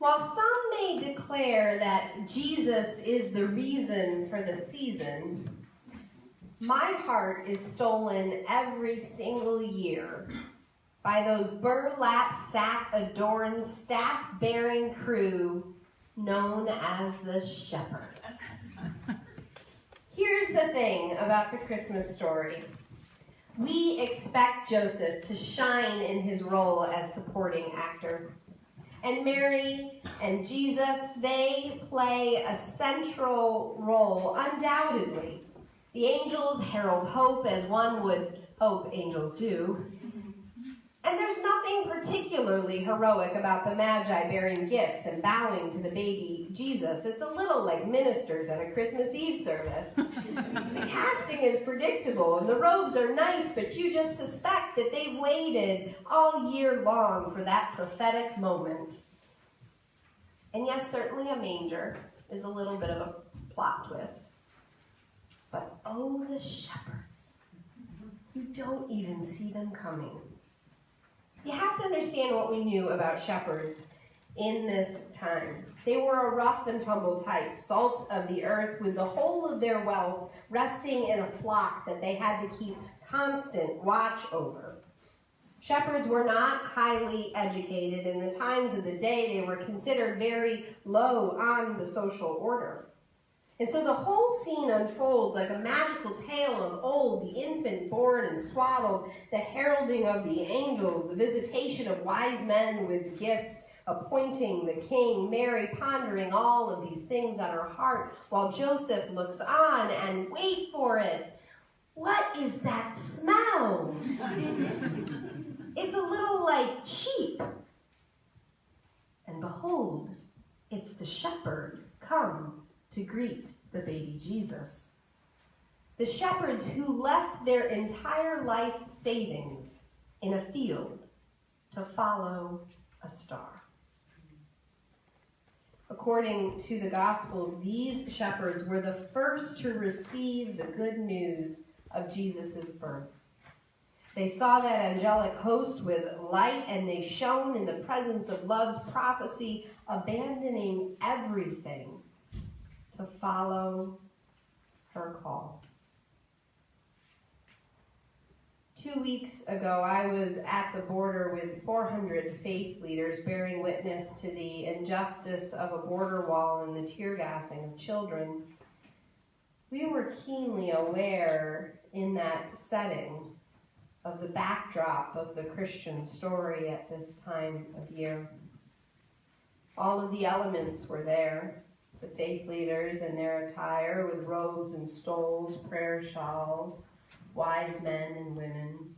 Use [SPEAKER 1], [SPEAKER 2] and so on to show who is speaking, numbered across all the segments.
[SPEAKER 1] While some may declare that Jesus is the reason for the season, my heart is stolen every single year by those burlap sack-adorned, staff-bearing crew known as the shepherds. Here's the thing about the Christmas story. We expect Joseph to shine in his role as supporting actor. And Mary and Jesus, they play a central role, undoubtedly. The angels herald hope as one would hope angels do. And there's nothing particularly heroic about the Magi bearing gifts and bowing to the baby Jesus. It's a little like ministers at a Christmas Eve service. The casting is predictable and the robes are nice, but you just suspect that they've waited all year long for that prophetic moment. And yes, certainly a manger is a little bit of a plot twist. But oh, the shepherds. You don't even see them coming. You have to understand what we knew about shepherds in this time. They were a rough and tumble type, salt of the earth, with the whole of their wealth resting in a flock that they had to keep constant watch over. Shepherds were not highly educated. In the times of the day, they were considered very low on the social order. And so the whole scene unfolds like a magical tale of old, the infant born and swaddled, the heralding of the angels, the visitation of wise men with gifts, appointing the king, Mary pondering all of these things on her heart, while Joseph looks on and wait for it. What is that smell? It's a little like sheep. And behold, it's the shepherd come to greet the baby Jesus. The shepherds who left their entire life savings in a field to follow a star. According to the Gospels, these shepherds were the first to receive the good news of Jesus' birth. They saw that angelic host with light, and they shone in the presence of love's prophecy, abandoning everything to follow her call. 2 weeks ago, I was at the border with 400 faith leaders bearing witness to the injustice of a border wall and the tear gassing of children. We were keenly aware in that setting of the backdrop of the Christian story at this time of year. All of the elements were there. The faith leaders in their attire with robes and stoles, prayer shawls, wise men and women.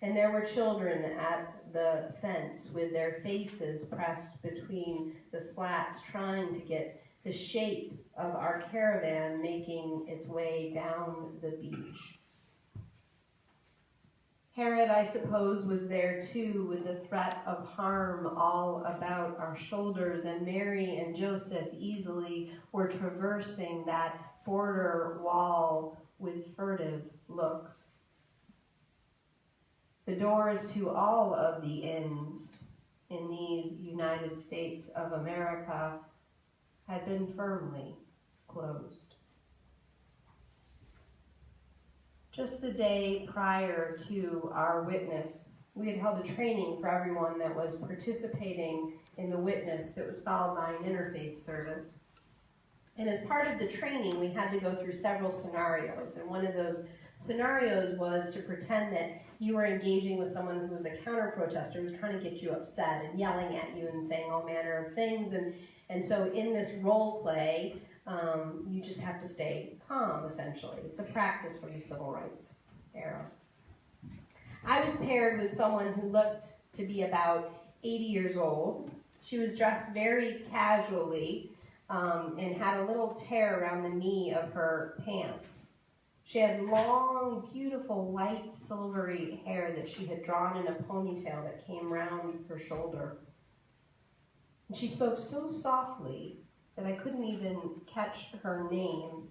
[SPEAKER 1] And there were children at the fence with their faces pressed between the slats, trying to get the shape of our caravan making its way down the beach. Herod, I suppose, was there too, with the threat of harm all about our shoulders, and Mary and Joseph easily were traversing that border wall with furtive looks. The doors to all of the inns in these United States of America had been firmly closed. Just the day prior to our witness, we had held a training for everyone that was participating in the witness. It was followed by an interfaith service. And as part of the training, we had to go through several scenarios. And one of those scenarios was to pretend that you were engaging with someone who was a counter-protester, who was trying to get you upset and yelling at you and saying all manner of things. And so in this role play, you just have to stay calm, essentially. It's a practice from the civil rights era. I was paired with someone who looked to be about 80 years old. She was dressed very casually and had a little tear around the knee of her pants. She had long, beautiful, white, silvery hair that she had drawn in a ponytail that came round her shoulder. And she spoke so softly that I couldn't even catch her name.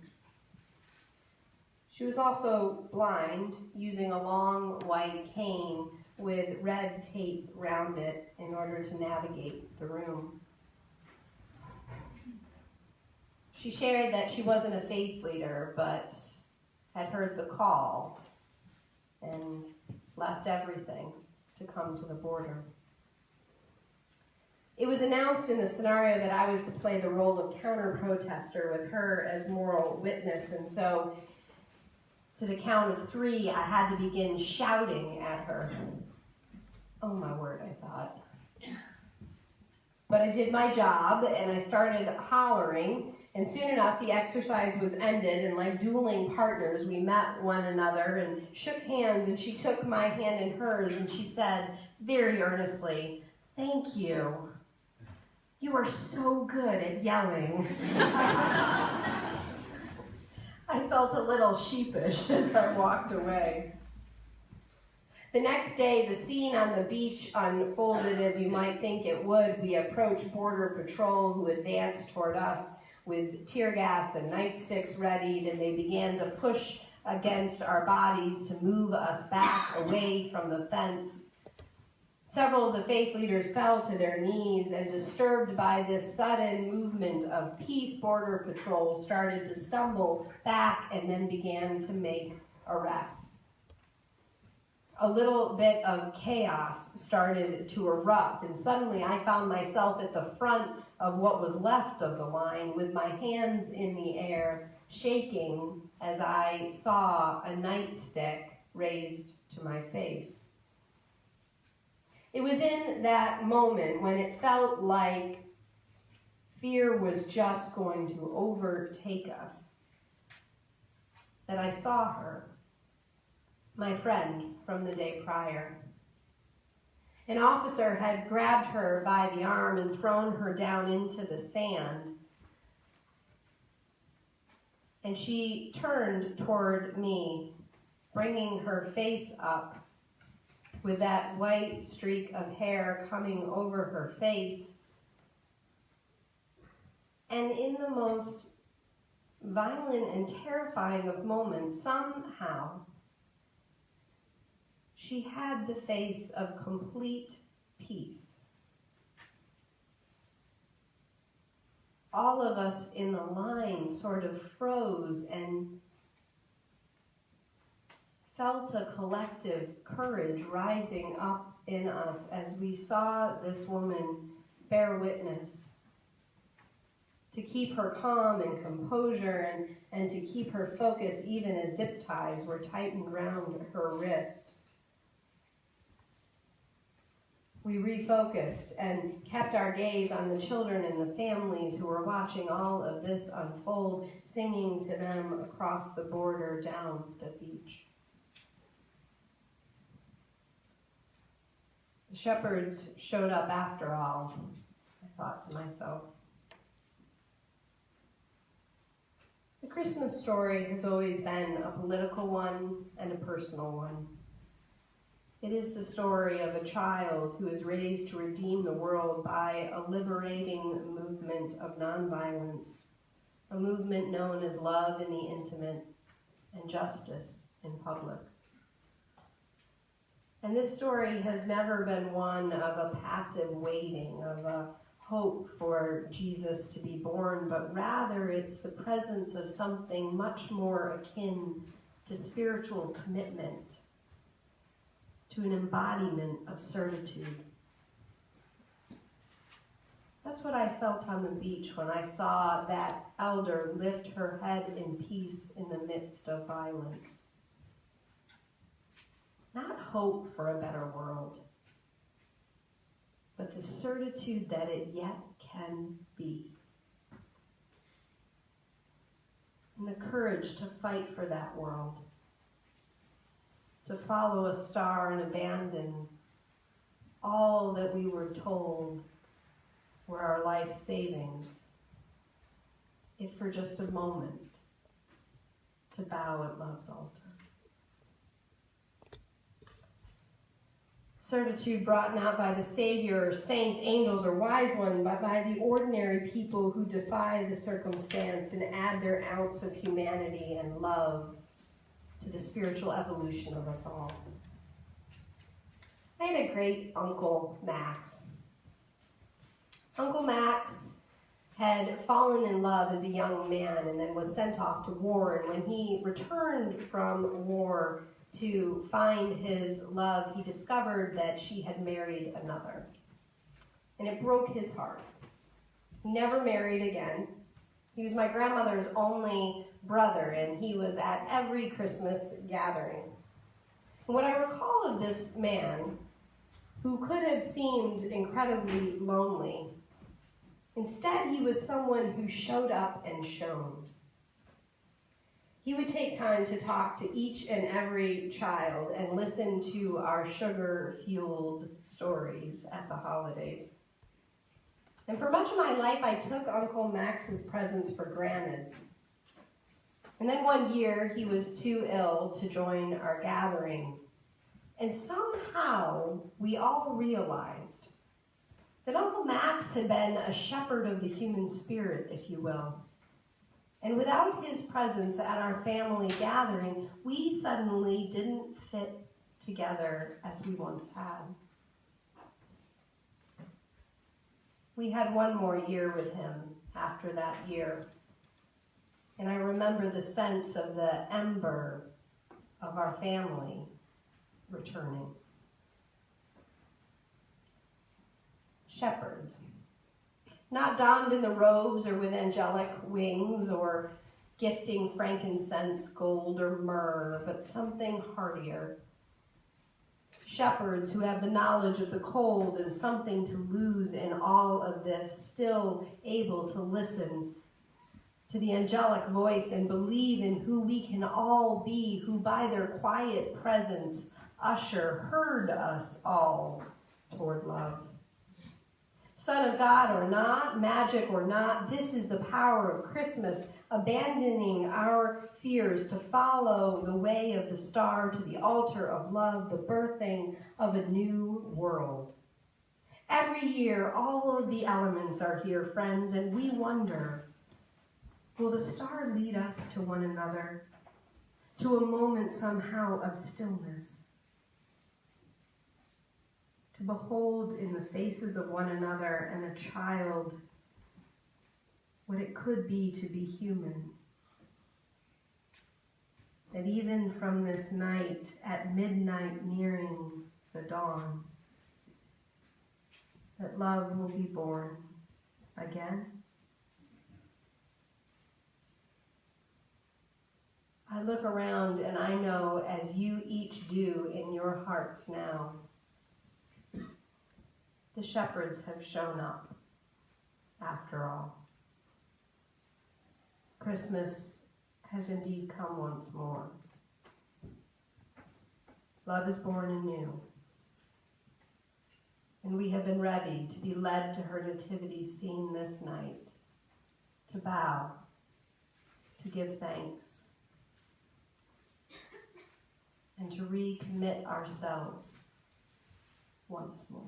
[SPEAKER 1] She was also blind, using a long white cane with red tape around it in order to navigate the room. She shared that she wasn't a faith leader, but had heard the call and left everything to come to the border. It was announced in the scenario that I was to play the role of counter-protester with her as moral witness, and so to the count of 3, I had to begin shouting at her. Oh my word, I thought. But I did my job, and I started hollering, and soon enough the exercise was ended, and like dueling partners, we met one another and shook hands, and she took my hand in hers, and she said very earnestly, "Thank you. You are so good at yelling." I felt a little sheepish as I walked away. The next day, the scene on the beach unfolded as you might think it would. We approached Border Patrol, who advanced toward us with tear gas and nightsticks readied, and they began to push against our bodies to move us back away from the fence. Several of the faith leaders fell to their knees, and disturbed by this sudden movement of peace, Border Patrol started to stumble back and then began to make arrests. A little bit of chaos started to erupt, and suddenly I found myself at the front of what was left of the line with my hands in the air, shaking as I saw a nightstick raised to my face. It was in that moment when it felt like fear was just going to overtake us that I saw her, my friend from the day prior. An officer had grabbed her by the arm and thrown her down into the sand, and she turned toward me, bringing her face up with that white streak of hair coming over her face. And in the most violent and terrifying of moments, somehow, she had the face of complete peace. All of us in the line sort of froze and felt a collective courage rising up in us as we saw this woman bear witness, to keep her calm and composure and to keep her focus even as zip ties were tightened around her wrist. We refocused and kept our gaze on the children and the families who were watching all of this unfold, singing to them across the border down the beach. The shepherds showed up after all, I thought to myself. The Christmas story has always been a political one and a personal one. It is the story of a child who is raised to redeem the world by a liberating movement of nonviolence, a movement known as love in the intimate and justice in public. And this story has never been one of a passive waiting, of a hope for Jesus to be born, but rather it's the presence of something much more akin to spiritual commitment, to an embodiment of certitude. That's what I felt on the beach when I saw that elder lift her head in peace in the midst of violence. Not hope for a better world, but the certitude that it yet can be. And the courage to fight for that world, to follow a star and abandon all that we were told were our life savings, if for just a moment, to bow at love's altar. Certitude brought not by the Savior or saints, angels, or wise ones, but by the ordinary people who defy the circumstance and add their ounce of humanity and love to the spiritual evolution of us all. I had a great Uncle Max. Uncle Max had fallen in love as a young man and then was sent off to war. And when he returned from war to find his love, he discovered that she had married another. And it broke his heart. He never married again. He was my grandmother's only brother, and he was at every Christmas gathering. And what I recall of this man, who could have seemed incredibly lonely, instead he was someone who showed up and shone. He would take time to talk to each and every child and listen to our sugar-fueled stories at the holidays. And for much of my life, I took Uncle Max's presence for granted. And then one year, he was too ill to join our gathering. And somehow, we all realized that Uncle Max had been a shepherd of the human spirit, if you will. And without his presence at our family gathering, we suddenly didn't fit together as we once had. We had one more year with him after that year. And I remember the sense of the ember of our family returning. Shepherds, not donned in the robes or with angelic wings or gifting frankincense, gold, or myrrh, but something heartier. Shepherds who have the knowledge of the cold and something to lose in all of this, still able to listen to the angelic voice and believe in who we can all be, who by their quiet presence herd us all toward love. Son of God or not, magic or not, this is the power of Christmas, abandoning our fears to follow the way of the star to the altar of love, the birthing of a new world. Every year, all of the elements are here, friends, and we wonder, will the star lead us to one another, to a moment somehow of stillness? To behold in the faces of one another and a child what it could be to be human. That even from this night, at midnight nearing the dawn, that love will be born again. I look around and I know, as you each do in your hearts now, the shepherds have shown up after all. Christmas has indeed come once more. Love is born anew. And we have been ready to be led to her nativity scene this night, to bow, to give thanks, and to recommit ourselves once more.